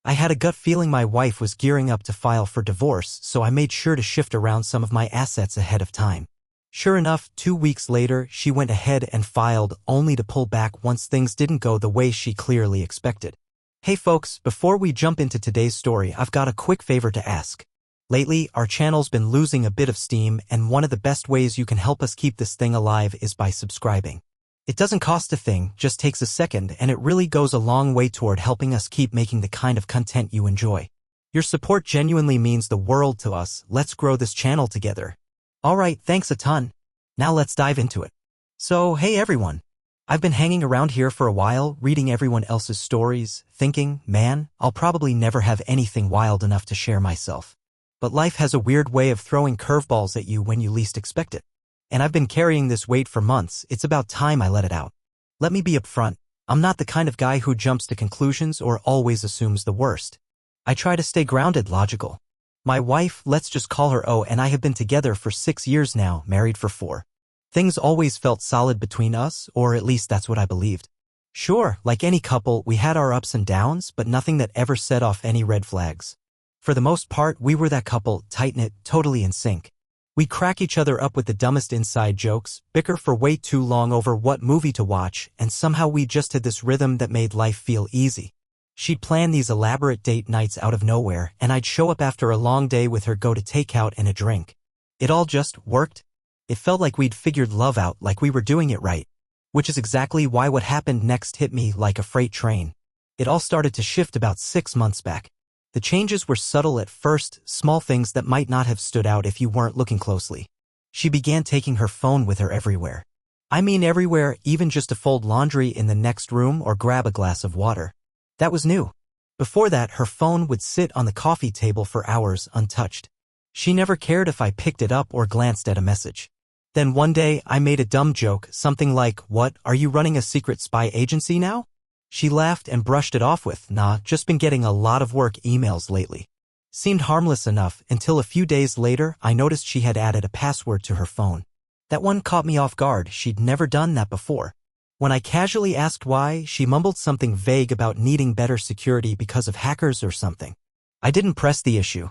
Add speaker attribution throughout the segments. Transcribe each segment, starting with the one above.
Speaker 1: I had a gut feeling my wife was gearing up to file for divorce, so I made sure to shift around some of my assets ahead of time. Sure enough, 2 weeks later, she went ahead and filed, only to pull back once things didn't go the way she clearly expected. Hey folks, before we jump into today's story, I've got a quick favor to ask. Lately, our channel's been losing a bit of steam, and one of the best ways you can help us keep this thing alive is by subscribing. It doesn't cost a thing, just takes a second, and it really goes a long way toward helping us keep making the kind of content you enjoy. Your support genuinely means the world to us. Let's grow this channel together. Alright, thanks a ton. Now let's dive into it. So, hey everyone. I've been hanging around here for a while, reading everyone else's stories, thinking, man, I'll probably never have anything wild enough to share myself. But life has a weird way of throwing curveballs at you when you least expect it. And I've been carrying this weight for months. It's about time I let it out. Let me be upfront. I'm not the kind of guy who jumps to conclusions or always assumes the worst. I try to stay grounded, logical. My wife, let's just call her O, and I have been together for 6 years now, married for 4. Things always felt solid between us, or at least that's what I believed. Sure, like any couple, we had our ups and downs, but nothing that ever set off any red flags. For the most part, we were that couple, tight-knit, totally in sync. We'd crack each other up with the dumbest inside jokes, bicker for way too long over what movie to watch, and somehow we just had this rhythm that made life feel easy. She'd plan these elaborate date nights out of nowhere, and I'd show up after a long day with her, go to takeout and a drink. It all just worked. It felt like we'd figured love out, like we were doing it right. Which is exactly why what happened next hit me like a freight train. It all started to shift about 6 months back. The changes were subtle at first, small things that might not have stood out if you weren't looking closely. She began taking her phone with her everywhere. I mean everywhere, even just to fold laundry in the next room or grab a glass of water. That was new. Before that, her phone would sit on the coffee table for hours untouched. She never cared if I picked it up or glanced at a message. Then one day, I made a dumb joke, something like, "What, are you running a secret spy agency now?" She laughed and brushed it off with, "Nah, just been getting a lot of work emails lately." Seemed harmless enough until a few days later I noticed she had added a password to her phone. That one caught me off guard. She'd never done that before. When I casually asked why, she mumbled something vague about needing better security because of hackers or something. I didn't press the issue.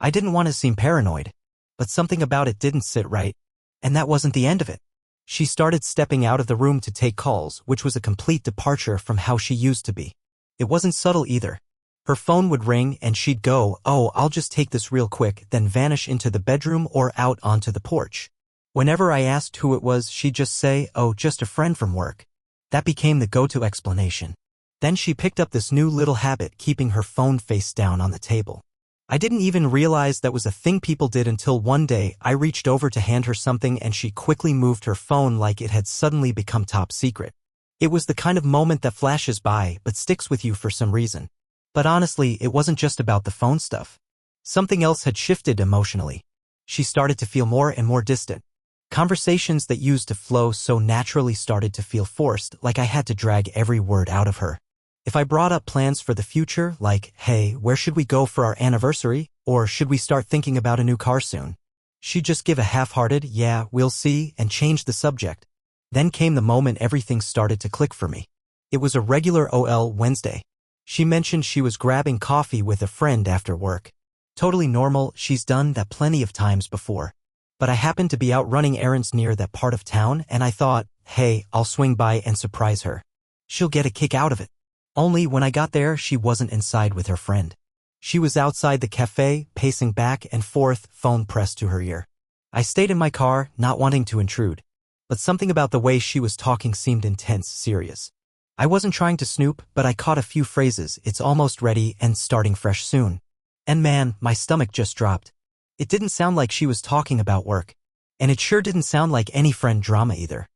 Speaker 1: I didn't want to seem paranoid. But something about it didn't sit right. And that wasn't the end of it. She started stepping out of the room to take calls, which was a complete departure from how she used to be. It wasn't subtle either. Her phone would ring and she'd go, "Oh, I'll just take this real quick," then vanish into the bedroom or out onto the porch. Whenever I asked who it was, she'd just say, "Oh, just a friend from work." That became the go-to explanation. Then she picked up this new little habit, keeping her phone face down on the table. I didn't even realize that was a thing people did until one day I reached over to hand her something and she quickly moved her phone like it had suddenly become top secret. It was the kind of moment that flashes by but sticks with you for some reason. But honestly, it wasn't just about the phone stuff. Something else had shifted emotionally. She started to feel more and more distant. Conversations that used to flow so naturally started to feel forced, like I had to drag every word out of her. If I brought up plans for the future, like, "Hey, where should we go for our anniversary?" or "Should we start thinking about a new car soon?" she'd just give a half-hearted, "Yeah, we'll see," and change the subject. Then came the moment everything started to click for me. It was a regular OL Wednesday. She mentioned she was grabbing coffee with a friend after work. Totally normal, she's done that plenty of times before. But I happened to be out running errands near that part of town, and I thought, hey, I'll swing by and surprise her. She'll get a kick out of it. Only when I got there, she wasn't inside with her friend. She was outside the cafe, pacing back and forth, phone pressed to her ear. I stayed in my car, not wanting to intrude. But something about the way she was talking seemed intense, serious. I wasn't trying to snoop, but I caught a few phrases, "It's almost ready," and "starting fresh soon." And man, my stomach just dropped. It didn't sound like she was talking about work. And it sure didn't sound like any friend drama either.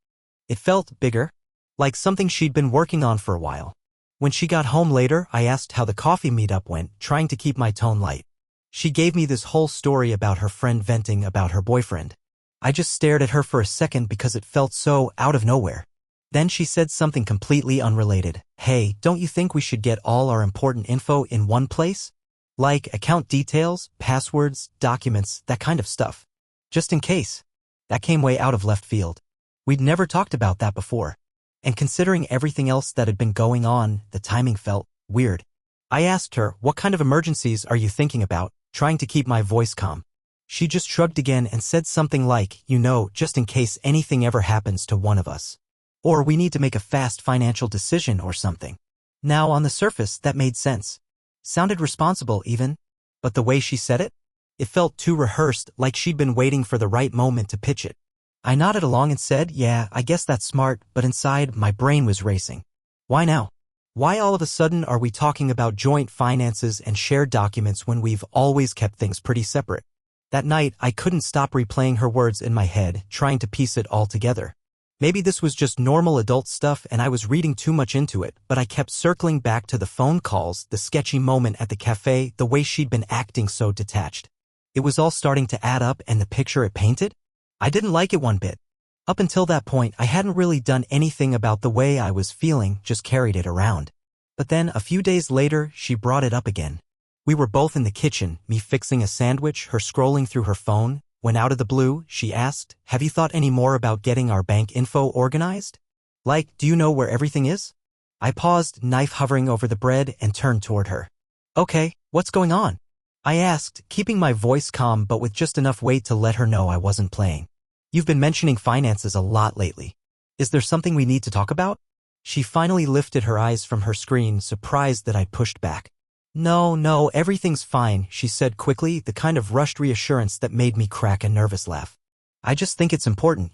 Speaker 1: It felt bigger, like something she'd been working on for a while. When she got home later, I asked how the coffee meetup went, trying to keep my tone light. She gave me this whole story about her friend venting about her boyfriend. I just stared at her for a second because it felt so out of nowhere. Then she said something completely unrelated. "Hey, don't you think we should get all our important info in one place? Like account details, passwords, documents, that kind of stuff. Just in case." That came way out of left field. We'd never talked about that before. And considering everything else that had been going on, the timing felt weird. I asked her, what kind of emergencies are you thinking about, trying to keep my voice calm. She just shrugged again and said something like, just in case anything ever happens to one of us. Or we need to make a fast financial decision or something. Now, on the surface, that made sense. Sounded responsible, even. But the way she said it? It felt too rehearsed, like she'd been waiting for the right moment to pitch it. I nodded along and said, yeah, I guess that's smart, but inside, my brain was racing. Why now? Why all of a sudden are we talking about joint finances and shared documents when we've always kept things pretty separate? That night, I couldn't stop replaying her words in my head, trying to piece it all together. Maybe this was just normal adult stuff and I was reading too much into it, but I kept circling back to the phone calls, the sketchy moment at the cafe, the way she'd been acting so detached. It was all starting to add up, and the picture it painted? I didn't like it one bit. Up until that point, I hadn't really done anything about the way I was feeling, just carried it around. But then, a few days later, she brought it up again. We were both in the kitchen, me fixing a sandwich, her scrolling through her phone, when out of the blue, she asked, have you thought any more about getting our bank info organized? Like, do you know where everything is? I paused, knife hovering over the bread, and turned toward her. Okay, what's going on? I asked, keeping my voice calm but with just enough weight to let her know I wasn't playing. You've been mentioning finances a lot lately. Is there something we need to talk about? She finally lifted her eyes from her screen, surprised that I pushed back. No, everything's fine, she said quickly, the kind of rushed reassurance that made me crack a nervous laugh. I just think it's important,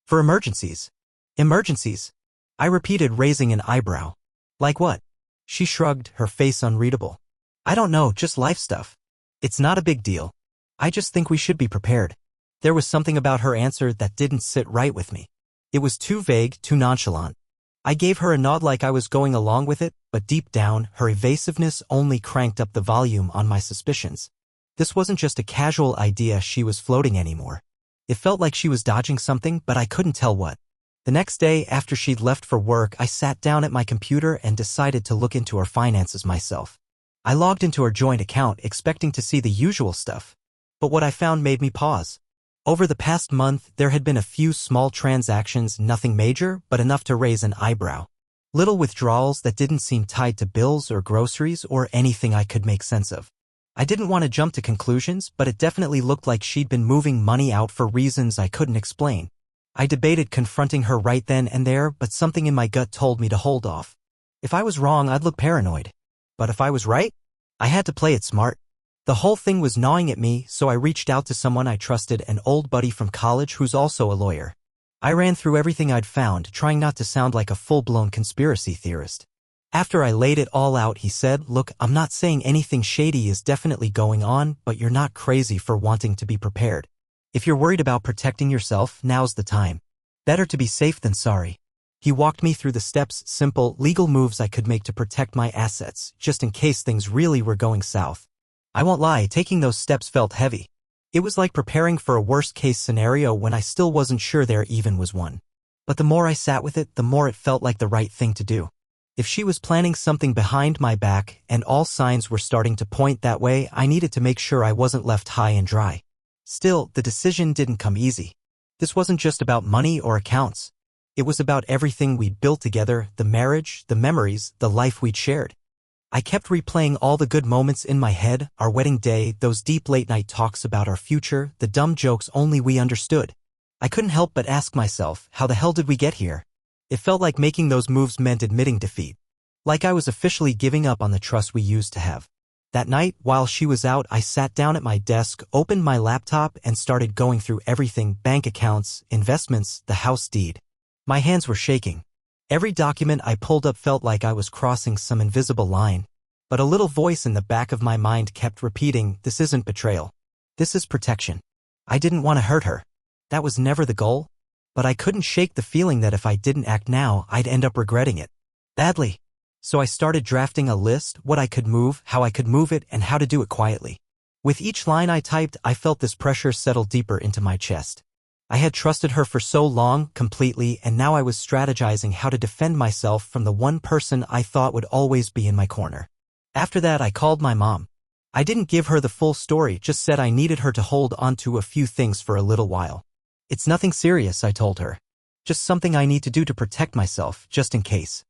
Speaker 1: For emergencies. Emergencies? I repeated, raising an eyebrow. Like what? She shrugged, her face unreadable. I don't know, just life stuff. It's not a big deal. I just think we should be prepared. There was something about her answer that didn't sit right with me. It was too vague, too nonchalant. I gave her a nod like I was going along with it, but deep down, her evasiveness only cranked up the volume on my suspicions. This wasn't just a casual idea she was floating anymore. It felt like she was dodging something, but I couldn't tell what. The next day, after she'd left for work, I sat down at my computer and decided to look into her finances myself. I logged into her joint account, expecting to see the usual stuff. But what I found made me pause. Over the past month, there had been a few small transactions, nothing major, but enough to raise an eyebrow. Little withdrawals that didn't seem tied to bills or groceries or anything I could make sense of. I didn't want to jump to conclusions, but it definitely looked like she'd been moving money out for reasons I couldn't explain. I debated confronting her right then and there, but something in my gut told me to hold off. If I was wrong, I'd look paranoid. But if I was right, I had to play it smart. The whole thing was gnawing at me, so I reached out to someone I trusted, an old buddy from college who's also a lawyer. I ran through everything I'd found, trying not to sound like a full-blown conspiracy theorist. After I laid it all out, he said, look, I'm not saying anything shady is definitely going on, but you're not crazy for wanting to be prepared. If you're worried about protecting yourself, now's the time. Better to be safe than sorry. He walked me through the steps, simple, legal moves I could make to protect my assets, just in case things really were going south. I won't lie, taking those steps felt heavy. It was like preparing for a worst-case scenario when I still wasn't sure there even was one. But the more I sat with it, the more it felt like the right thing to do. If she was planning something behind my back, and all signs were starting to point that way, I needed to make sure I wasn't left high and dry. Still, the decision didn't come easy. This wasn't just about money or accounts. It was about everything we'd built together, the marriage, the memories, the life we'd shared. I kept replaying all the good moments in my head, our wedding day, those deep late-night talks about our future, the dumb jokes only we understood. I couldn't help but ask myself, how the hell did we get here? It felt like making those moves meant admitting defeat. Like I was officially giving up on the trust we used to have. That night, while she was out, I sat down at my desk, opened my laptop, and started going through everything: bank accounts, investments, the house deed. My hands were shaking. Every document I pulled up felt like I was crossing some invisible line. But a little voice in the back of my mind kept repeating, this isn't betrayal. This is protection. I didn't want to hurt her. That was never the goal. But I couldn't shake the feeling that if I didn't act now, I'd end up regretting it. Badly. So I started drafting a list, what I could move, how I could move it, and how to do it quietly. With each line I typed, I felt this pressure settle deeper into my chest. I had trusted her for so long, completely, and now I was strategizing how to defend myself from the one person I thought would always be in my corner. After that, I called my mom. I didn't give her the full story, just said I needed her to hold on to a few things for a little while. It's nothing serious, I told her. Just something I need to do to protect myself, just in case.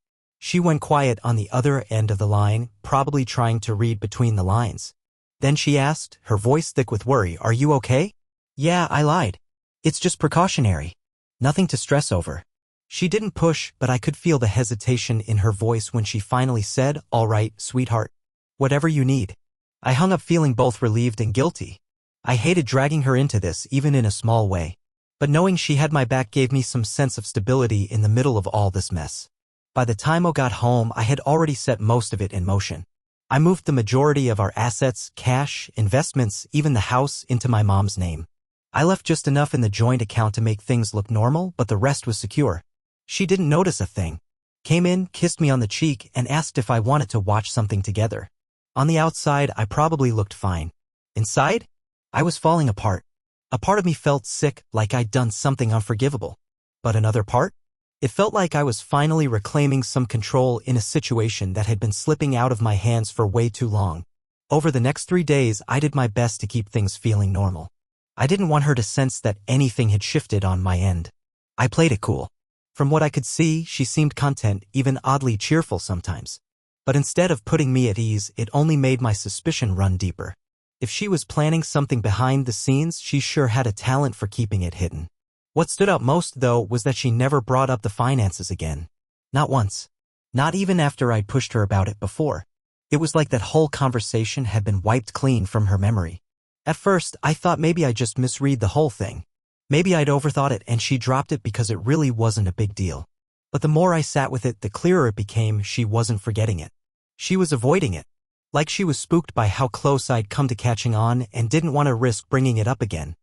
Speaker 1: She went quiet on the other end of the line, probably trying to read between the lines. Then she asked, her voice thick with worry, "Are you okay?" "Yeah, I lied. It's just precautionary. Nothing to stress over." She didn't push, but I could feel the hesitation in her voice when she finally said, "All right, sweetheart. Whatever you need." I hung up feeling both relieved and guilty. I hated dragging her into this, even in a small way. But knowing she had my back gave me some sense of stability in the middle of all this mess. By the time I got home, I had already set most of it in motion. I moved the majority of our assets, cash, investments, even the house, into my mom's name. I left just enough in the joint account to make things look normal, but the rest was secure. She didn't notice a thing. Came in, kissed me on the cheek, and asked if I wanted to watch something together. On the outside, I probably looked fine. Inside, I was falling apart. A part of me felt sick, like I'd done something unforgivable. But another part? It felt like I was finally reclaiming some control in a situation that had been slipping out of my hands for way too long. Over the next 3 days, I did my best to keep things feeling normal. I didn't want her to sense that anything had shifted on my end. I played it cool. From what I could see, she seemed content, even oddly cheerful sometimes. But instead of putting me at ease, it only made my suspicion run deeper. If she was planning something behind the scenes, she sure had a talent for keeping it hidden. What stood out most, though, was that she never brought up the finances again. Not once. Not even after I'd pushed her about it before. It was like that whole conversation had been wiped clean from her memory. At first, I thought maybe I'd just misread the whole thing. Maybe I'd overthought it and she dropped it because it really wasn't a big deal. But the more I sat with it, the clearer it became she wasn't forgetting it. She was avoiding it. Like she was spooked by how close I'd come to catching on and didn't want to risk bringing it up again.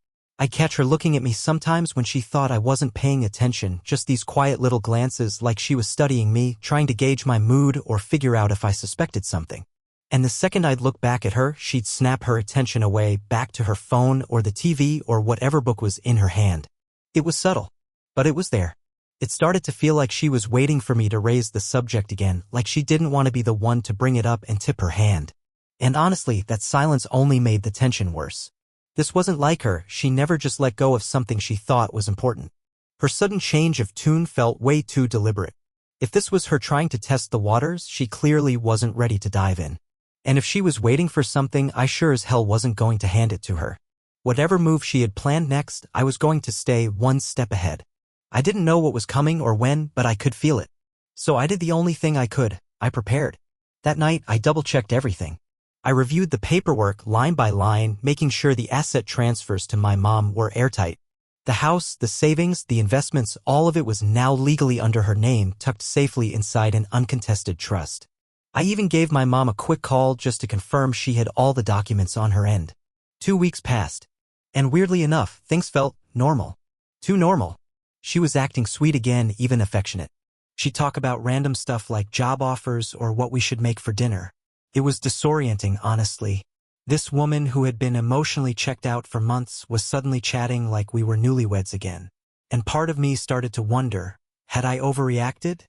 Speaker 1: I'd catch her looking at me sometimes when she thought I wasn't paying attention, just these quiet little glances like she was studying me, trying to gauge my mood or figure out if I suspected something. And the second I'd look back at her, she'd snap her attention away, back to her phone or the TV or whatever book was in her hand. It was subtle, but it was there. It started to feel like she was waiting for me to raise the subject again, like she didn't want to be the one to bring it up and tip her hand. And honestly, that silence only made the tension worse. This wasn't like her, she never just let go of something she thought was important. Her sudden change of tune felt way too deliberate. If this was her trying to test the waters, she clearly wasn't ready to dive in. And if she was waiting for something, I sure as hell wasn't going to hand it to her. Whatever move she had planned next, I was going to stay one step ahead. I didn't know what was coming or when, but I could feel it. So I did the only thing I could. I prepared. That night, I double-checked everything. I reviewed the paperwork line by line, making sure the asset transfers to my mom were airtight. The house, the savings, the investments, all of it was now legally under her name, tucked safely inside an uncontested trust. I even gave my mom a quick call just to confirm she had all the documents on her end. 2 weeks passed. And weirdly enough, things felt normal. Too normal. She was acting sweet again, even affectionate. She'd talk about random stuff like job offers or what we should make for dinner. It was disorienting, honestly. This woman who had been emotionally checked out for months was suddenly chatting like we were newlyweds again. And part of me started to wonder, had I overreacted?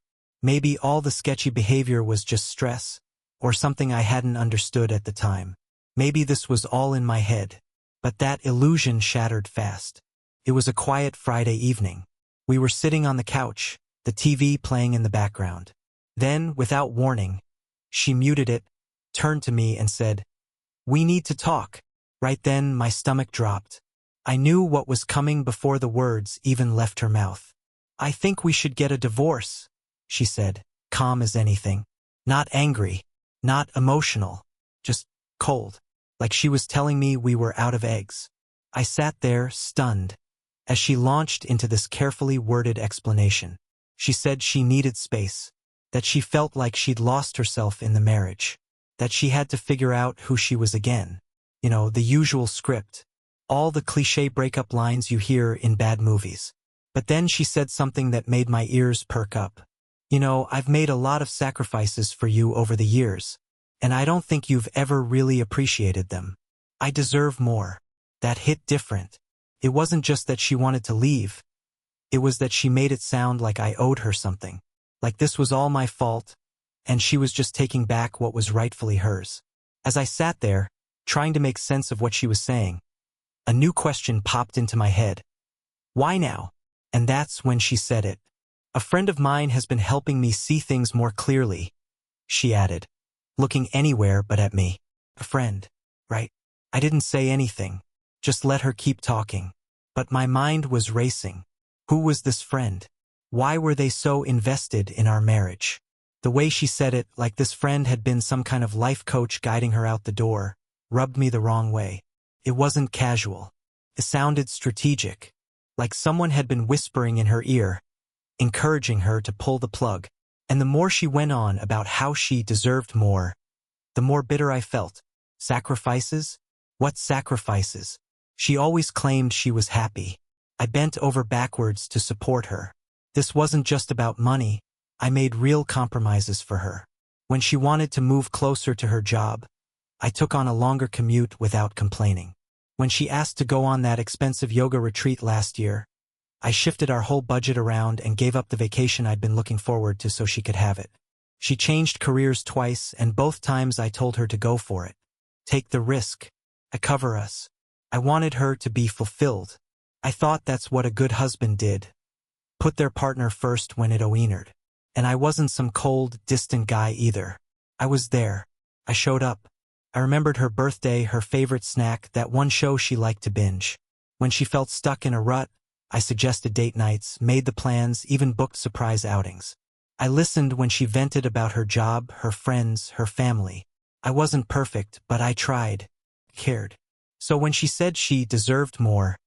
Speaker 1: Maybe all the sketchy behavior was just stress, or something I hadn't understood at the time. Maybe this was all in my head. But that illusion shattered fast. It was a quiet Friday evening. We were sitting on the couch, the TV playing in the background. Then, without warning, she muted it, turned to me and said, "We need to talk." Right then, my stomach dropped. I knew what was coming before the words even left her mouth. "I think we should get a divorce," she said, calm as anything. Not angry, not emotional, just cold, like she was telling me we were out of eggs. I sat there, stunned, as she launched into this carefully worded explanation. She said she needed space, that she felt like she'd lost herself in the marriage, that she had to figure out who she was again. You know, the usual script, all the cliché breakup lines you hear in bad movies. But then she said something that made my ears perk up. "You know, I've made a lot of sacrifices for you over the years, and I don't think you've ever really appreciated them. I deserve more." That hit different. It wasn't just that she wanted to leave. It was that she made it sound like I owed her something, like this was all my fault, and she was just taking back what was rightfully hers. As I sat there, trying to make sense of what she was saying, a new question popped into my head. Why now? And that's when she said it. A friend of mine has been helping me see things more clearly, she added, looking anywhere but at me. A friend, right? I didn't say anything, just let her keep talking. But my mind was racing. Who was this friend? Why were they so invested in our marriage? The way she said it, like this friend had been some kind of life coach guiding her out the door, rubbed me the wrong way. It wasn't casual. It sounded strategic, like someone had been whispering in her ear, encouraging her to pull the plug. And the more she went on about how she deserved more, the more bitter I felt. Sacrifices? What sacrifices? She always claimed she was happy. I bent over backwards to support her. This wasn't just about money. I made real compromises for her. When she wanted to move closer to her job, I took on a longer commute without complaining. When she asked to go on that expensive yoga retreat last year, I shifted our whole budget around and gave up the vacation I'd been looking forward to so she could have it. She changed careers twice, and both times I told her to go for it. Take the risk. I cover us. I wanted her to be fulfilled. I thought that's what a good husband did. Put their partner first when it oinered. And I wasn't some cold, distant guy either. I was there. I showed up. I remembered her birthday, her favorite snack, that one show she liked to binge. When she felt stuck in a rut, I suggested date nights, made the plans, even booked surprise outings. I listened when she vented about her job, her friends, her family. I wasn't perfect, but I tried, cared. So when she said she deserved more,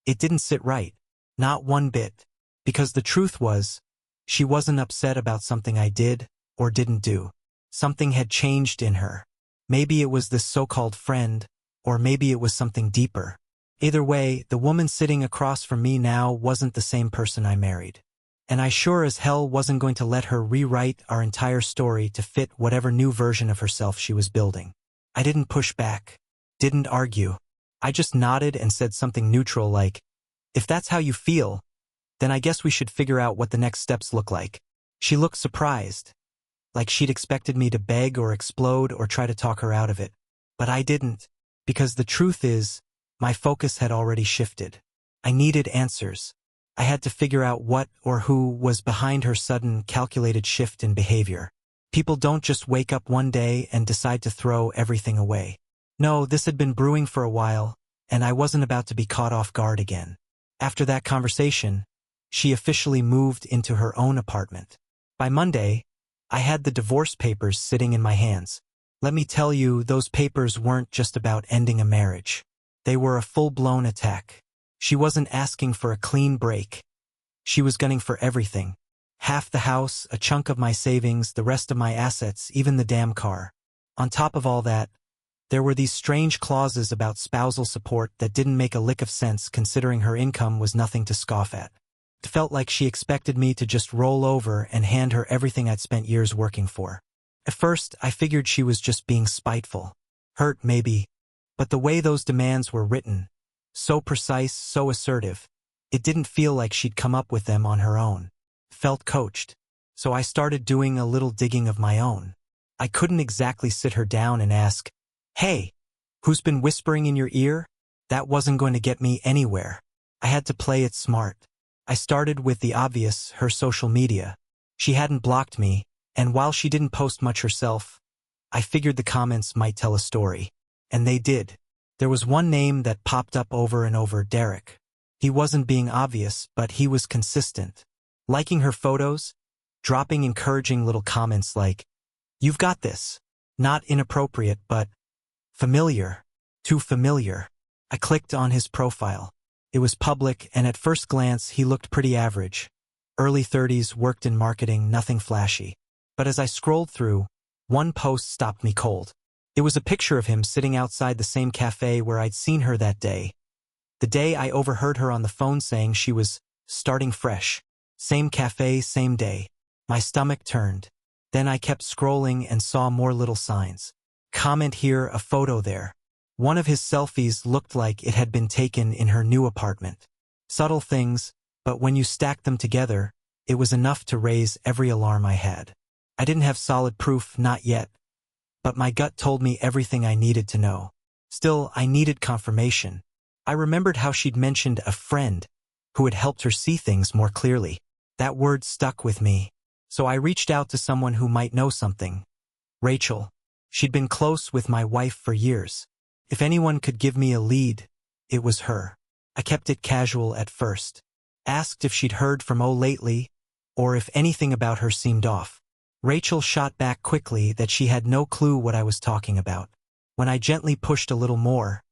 Speaker 1: it didn't sit right. Not one bit. Because the truth was, she wasn't upset about something I did or didn't do. Something had changed in her. Maybe it was this so-called friend, or maybe it was something deeper. Either way, the woman sitting across from me now wasn't the same person I married. And I sure as hell wasn't going to let her rewrite our entire story to fit whatever new version of herself she was building. I didn't push back, didn't argue. I just nodded and said something neutral like, if that's how you feel, then I guess we should figure out what the next steps look like. She looked surprised, like she'd expected me to beg or explode or try to talk her out of it. But I didn't, because the truth is, my focus had already shifted. I needed answers. I had to figure out what or who was behind her sudden, calculated shift in behavior. People don't just wake up one day and decide to throw everything away. No, this had been brewing for a while, and I wasn't about to be caught off guard again. After that conversation, she officially moved into her own apartment. By Monday, I had the divorce papers sitting in my hands. Let me tell you, those papers weren't just about ending a marriage. They were a full-blown attack. She wasn't asking for a clean break. She was gunning for everything. Half the house, a chunk of my savings, the rest of my assets, even the damn car. On top of all that, there were these strange clauses about spousal support that didn't make a lick of sense considering her income was nothing to scoff at. It felt like she expected me to just roll over and hand her everything I'd spent years working for. At first, I figured she was just being spiteful. Hurt, maybe. But the way those demands were written, so precise, so assertive, it didn't feel like she'd come up with them on her own. Felt coached. So I started doing a little digging of my own. I couldn't exactly sit her down and ask, "Hey, who's been whispering in your ear?" That wasn't going to get me anywhere. I had to play it smart. I started with the obvious, her social media. She hadn't blocked me, and while she didn't post much herself, I figured the comments might tell a story. And they did. There was one name that popped up over and over, Derek. He wasn't being obvious, but he was consistent. Liking her photos, dropping encouraging little comments like, "You've got this." Not inappropriate, but familiar. Too familiar. I clicked on his profile. It was public, and at first glance, he looked pretty average. Early 30s, worked in marketing, nothing flashy. But as I scrolled through, one post stopped me cold. It was a picture of him sitting outside the same cafe where I'd seen her that day. The day I overheard her on the phone saying she was starting fresh. Same cafe, same day. My stomach turned. Then I kept scrolling and saw more little signs. Comment here, a photo there. One of his selfies looked like it had been taken in her new apartment. Subtle things, but when you stacked them together, it was enough to raise every alarm I had. I didn't have solid proof, not yet, but my gut told me everything I needed to know. Still, I needed confirmation. I remembered how she'd mentioned a friend who had helped her see things more clearly. That word stuck with me. So I reached out to someone who might know something. Rachel. She'd been close with my wife for years. If anyone could give me a lead, it was her. I kept it casual at first. Asked if she'd heard from O lately, or if anything about her seemed off. Rachel shot back quickly that she had no clue what I was talking about. When I gently pushed a little more,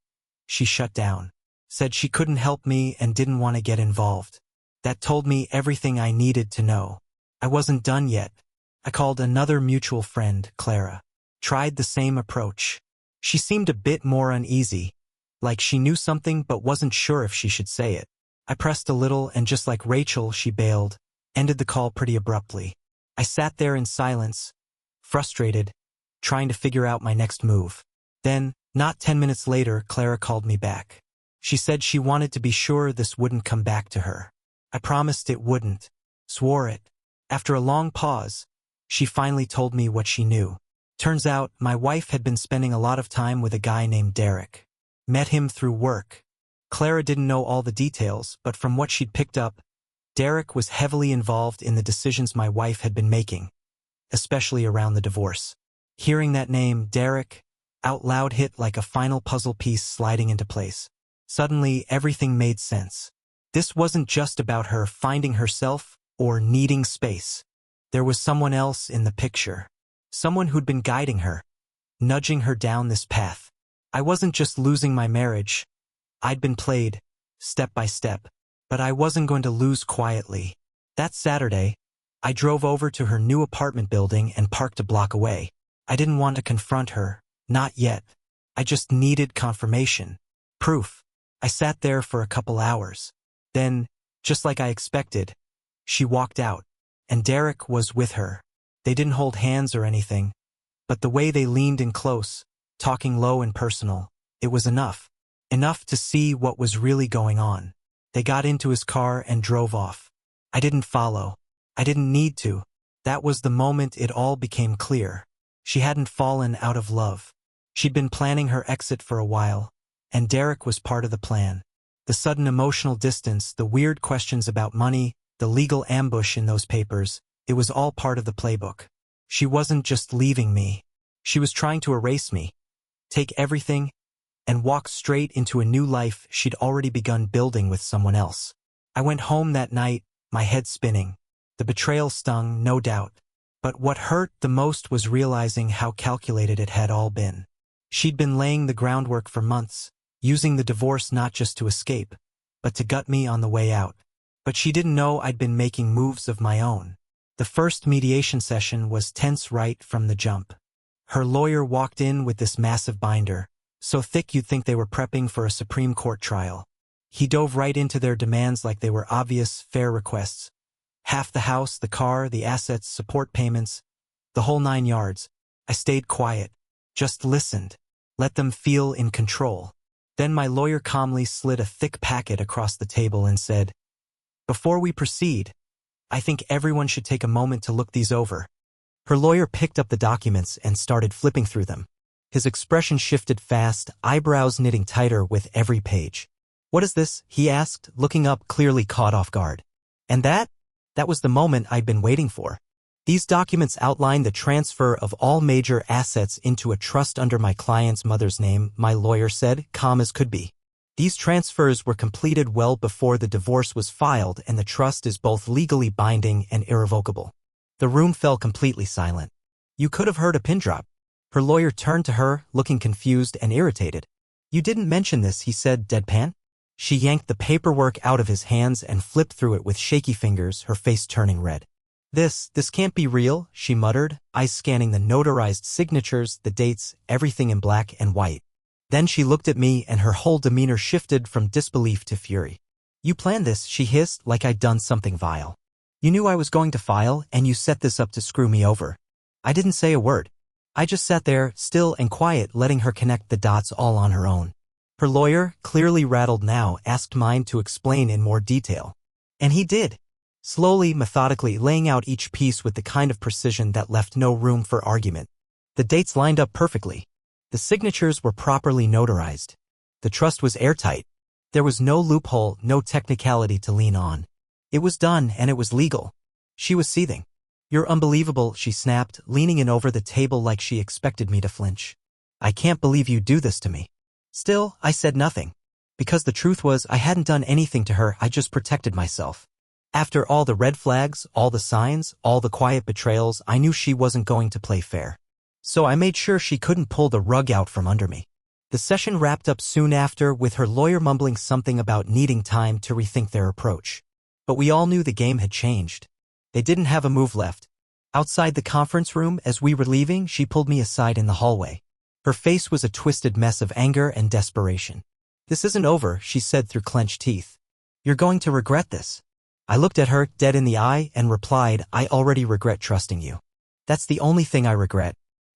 Speaker 1: she shut down. Said she couldn't help me and didn't want to get involved. That told me everything I needed to know. I wasn't done yet. I called another mutual friend, Clara. Tried the same approach. She seemed a bit more uneasy, like she knew something but wasn't sure if she should say it. I pressed a little and just like Rachel, she bailed, ended the call pretty abruptly. I sat there in silence, frustrated, trying to figure out my next move. Then, not 10 minutes later, Clara called me back. She said she wanted to be sure this wouldn't come back to her. I promised it wouldn't. Swore it. After a long pause, she finally told me what she knew. Turns out, my wife had been spending a lot of time with a guy named Derek. Met him through work. Clara didn't know all the details, but from what she'd picked up, Derek was heavily involved in the decisions my wife had been making, especially around the divorce. Hearing that name, Derek, out loud hit like a final puzzle piece sliding into place. Suddenly, everything made sense. This wasn't just about her finding herself or needing space. There was someone else in the picture. Someone who'd been guiding her, nudging her down this path. I wasn't just losing my marriage. I'd been played, step by step, but I wasn't going to lose quietly. That Saturday, I drove over to her new apartment building and parked a block away. I didn't want to confront her, not yet. I just needed confirmation. Proof. I sat there for a couple hours. Then, just like I expected, she walked out, and Derek was with her. They didn't hold hands or anything, but the way they leaned in close, talking low and personal, it was enough. Enough to see what was really going on. They got into his car and drove off. I didn't follow. I didn't need to. That was the moment it all became clear. She hadn't fallen out of love. She'd been planning her exit for a while, and Derek was part of the plan. The sudden emotional distance, the weird questions about money, the legal ambush in those papers, it was all part of the playbook. She wasn't just leaving me. She was trying to erase me, take everything, and walk straight into a new life she'd already begun building with someone else. I went home that night, my head spinning. The betrayal stung, no doubt. But what hurt the most was realizing how calculated it had all been. She'd been laying the groundwork for months, using the divorce not just to escape, but to gut me on the way out. But she didn't know I'd been making moves of my own. The first mediation session was tense right from the jump. Her lawyer walked in with this massive binder, so thick you'd think they were prepping for a Supreme Court trial. He dove right into their demands like they were obvious, fair requests. Half the house, the car, the assets, support payments, the whole 9 yards. I stayed quiet, just listened, let them feel in control. Then my lawyer calmly slid a thick packet across the table and said, "Before we proceed, I think everyone should take a moment to look these over." Her lawyer picked up the documents and started flipping through them. His expression shifted fast, eyebrows knitting tighter with every page. "What is this?" he asked, looking up, clearly caught off guard. And that was the moment I'd been waiting for. These documents outline the transfer of all major assets into a trust under my client's mother's name, my lawyer said, calm as could be. These transfers were completed well before the divorce was filed, and the trust is both legally binding and irrevocable. The room fell completely silent. You could have heard a pin drop. Her lawyer turned to her, looking confused and irritated. "You didn't mention this," he said, deadpan. She yanked the paperwork out of his hands and flipped through it with shaky fingers, her face turning red. This can't be real," she muttered, eyes scanning the notarized signatures, the dates, everything in black and white. Then she looked at me and her whole demeanor shifted from disbelief to fury. "You planned this," she hissed, like I'd done something vile. "You knew I was going to file, and you set this up to screw me over." I didn't say a word. I just sat there, still and quiet, letting her connect the dots all on her own. Her lawyer, clearly rattled now, asked mine to explain in more detail. And he did. Slowly, methodically, laying out each piece with the kind of precision that left no room for argument. The dates lined up perfectly. The signatures were properly notarized. The trust was airtight. There was no loophole, no technicality to lean on. It was done, and it was legal. She was seething. "You're unbelievable," she snapped, leaning in over the table like she expected me to flinch. "I can't believe you do this to me." Still, I said nothing. Because the truth was, I hadn't done anything to her, I just protected myself. After all the red flags, all the signs, all the quiet betrayals, I knew she wasn't going to play fair. So I made sure she couldn't pull the rug out from under me. The session wrapped up soon after, with her lawyer mumbling something about needing time to rethink their approach. But we all knew the game had changed. They didn't have a move left. Outside the conference room, as we were leaving, she pulled me aside in the hallway. Her face was a twisted mess of anger and desperation. "This isn't over," she said through clenched teeth. "You're going to regret this." I looked at her, dead in the eye, and replied, "I already regret trusting you. That's the only thing I regret."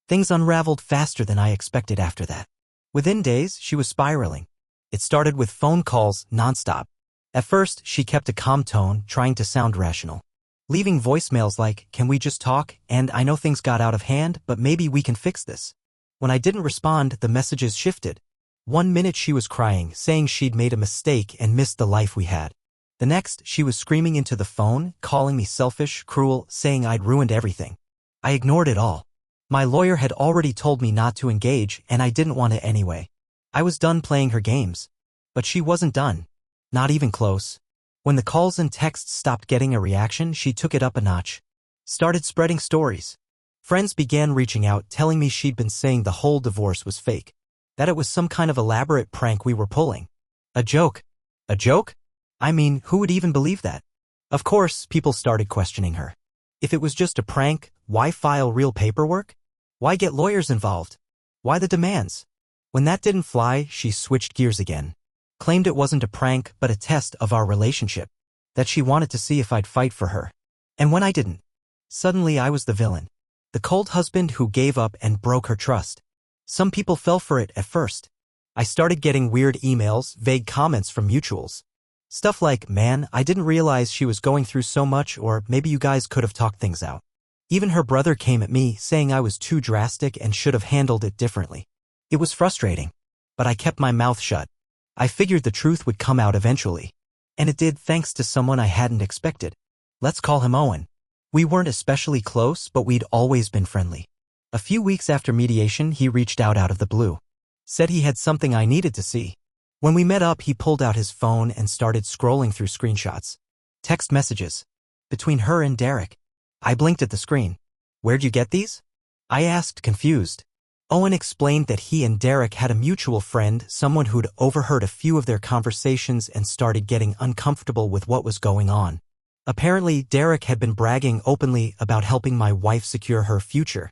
Speaker 1: Things unraveled faster than I expected after that. Within days, she was spiraling. It started with phone calls nonstop. At first, she kept a calm tone, trying to sound rational, leaving voicemails like, "Can we just talk? And I know things got out of hand, but maybe we can fix this." When I didn't respond, the messages shifted. One minute she was crying, saying she'd made a mistake and missed the life we had. The next, she was screaming into the phone, calling me selfish, cruel, saying I'd ruined everything. I ignored it all. My lawyer had already told me not to engage, and I didn't want to anyway. I was done playing her games. But she wasn't done. Not even close. When the calls and texts stopped getting a reaction, she took it up a notch. Started spreading stories. Friends began reaching out, telling me she'd been saying the whole divorce was fake. That it was some kind of elaborate prank we were pulling. A joke. A joke? I mean, who would even believe that? Of course, people started questioning her. If it was just a prank, why file real paperwork? Why get lawyers involved? Why the demands? When that didn't fly, she switched gears again. Claimed it wasn't a prank, but a test of our relationship. That she wanted to see if I'd fight for her. And when I didn't, suddenly I was the villain. The cold husband who gave up and broke her trust. Some people fell for it at first. I started getting weird emails, vague comments from mutuals. Stuff like, "Man, I didn't realize she was going through so much," or "Maybe you guys could have talked things out." Even her brother came at me, saying I was too drastic and should have handled it differently. It was frustrating. But I kept my mouth shut. I figured the truth would come out eventually. And it did, thanks to someone I hadn't expected. Let's call him Owen. We weren't especially close, but we'd always been friendly. A few weeks after mediation, he reached out of the blue. Said he had something I needed to see. When we met up, he pulled out his phone and started scrolling through screenshots. Text messages. Between her and Derek. I blinked at the screen. "Where'd you get these?" I asked, confused. Owen explained that he and Derek had a mutual friend, someone who'd overheard a few of their conversations and started getting uncomfortable with what was going on. Apparently, Derek had been bragging openly about helping my wife secure her future.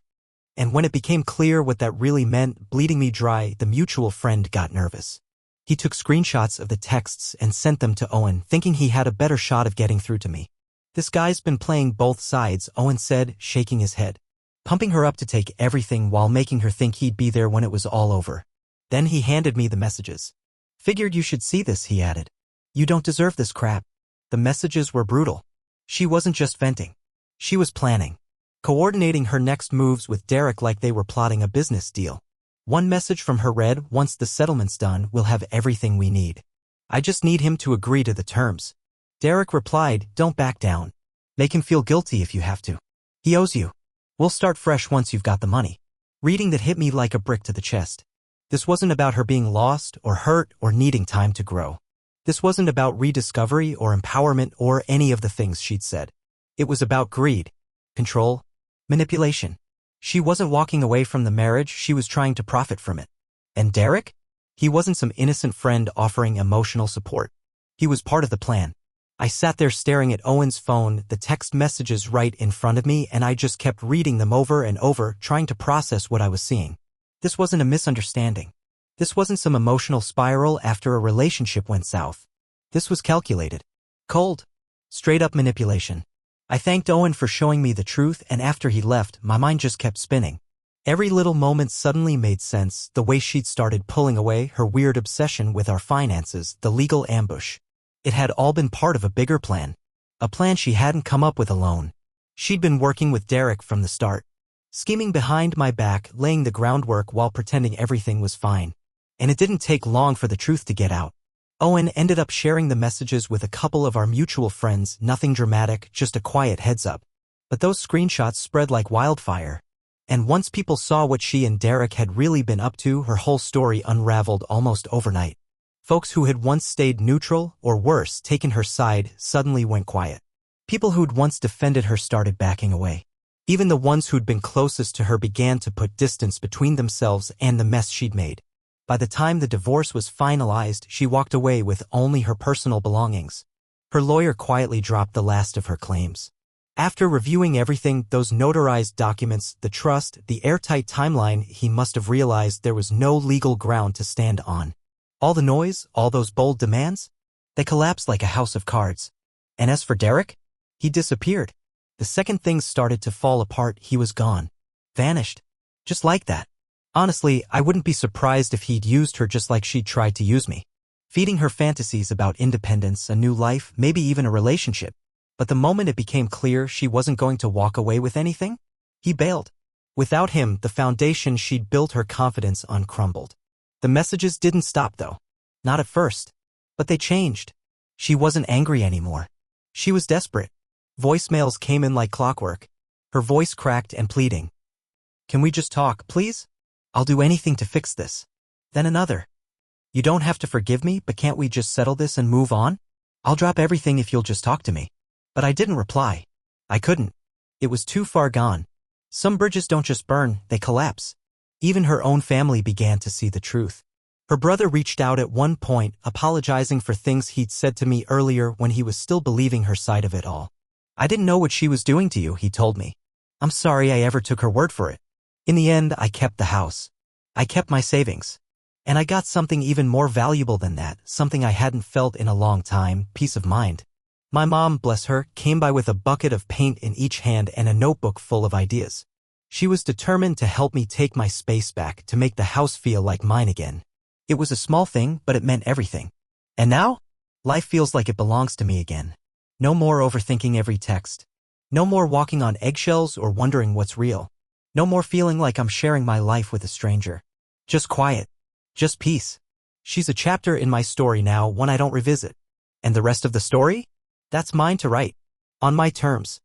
Speaker 1: And when it became clear what that really meant, bleeding me dry, the mutual friend got nervous. He took screenshots of the texts and sent them to Owen, thinking he had a better shot of getting through to me. "This guy's been playing both sides," Owen said, shaking his head. "Pumping her up to take everything while making her think he'd be there when it was all over." Then he handed me the messages. "Figured you should see this," he added. "You don't deserve this crap." The messages were brutal. She wasn't just venting. She was planning. Coordinating her next moves with Derek like they were plotting a business deal. One message from her read, "Once the settlement's done, we'll have everything we need. I just need him to agree to the terms." Derek replied, "Don't back down. Make him feel guilty if you have to. He owes you. We'll start fresh once you've got the money." Reading that hit me like a brick to the chest. This wasn't about her being lost or hurt or needing time to grow. This wasn't about rediscovery or empowerment or any of the things she'd said. It was about greed, control, manipulation. She wasn't walking away from the marriage, she was trying to profit from it. And Derek? He wasn't some innocent friend offering emotional support. He was part of the plan. I sat there staring at Owen's phone, the text messages right in front of me, and I just kept reading them over and over, trying to process what I was seeing. This wasn't a misunderstanding. This wasn't some emotional spiral after a relationship went south. This was calculated. Cold. Straight-up manipulation. I thanked Owen for showing me the truth, and after he left, my mind just kept spinning. Every little moment suddenly made sense, the way she'd started pulling away, her weird obsession with our finances, the legal ambush. It had all been part of a bigger plan. A plan she hadn't come up with alone. She'd been working with Derek from the start. Scheming behind my back, laying the groundwork while pretending everything was fine. And it didn't take long for the truth to get out. Owen ended up sharing the messages with a couple of our mutual friends, nothing dramatic, just a quiet heads up. But those screenshots spread like wildfire. And once people saw what she and Derek had really been up to, her whole story unraveled almost overnight. Folks who had once stayed neutral, or worse, taken her side, suddenly went quiet. People who'd once defended her started backing away. Even the ones who'd been closest to her began to put distance between themselves and the mess she'd made. By the time the divorce was finalized, she walked away with only her personal belongings. Her lawyer quietly dropped the last of her claims. After reviewing everything, those notarized documents, the trust, the airtight timeline, he must have realized there was no legal ground to stand on. All the noise, all those bold demands, they collapsed like a house of cards. And as for Derek, he disappeared. The second things started to fall apart, he was gone. Vanished. Just like that. Honestly, I wouldn't be surprised if he'd used her just like she'd tried to use me. Feeding her fantasies about independence, a new life, maybe even a relationship. But the moment it became clear she wasn't going to walk away with anything, he bailed. Without him, the foundation she'd built her confidence on crumbled. The messages didn't stop though. Not at first. But they changed. She wasn't angry anymore. She was desperate. Voicemails came in like clockwork. Her voice cracked and pleading. "Can we just talk, please? I'll do anything to fix this." Then another. "You don't have to forgive me, but can't we just settle this and move on? I'll drop everything if you'll just talk to me." But I didn't reply. I couldn't. It was too far gone. Some bridges don't just burn, they collapse. Even her own family began to see the truth. Her brother reached out at one point, apologizing for things he'd said to me earlier when he was still believing her side of it all. "I didn't know what she was doing to you," he told me. "I'm sorry I ever took her word for it." In the end, I kept the house. I kept my savings. And I got something even more valuable than that, something I hadn't felt in a long time, peace of mind. My mom, bless her, came by with a bucket of paint in each hand and a notebook full of ideas. She was determined to help me take my space back, to make the house feel like mine again. It was a small thing, but it meant everything. And now, life feels like it belongs to me again. No more overthinking every text. No more walking on eggshells or wondering what's real. No more feeling like I'm sharing my life with a stranger. Just quiet. Just peace. She's a chapter in my story now, one I don't revisit. And the rest of the story? That's mine to write. On my terms.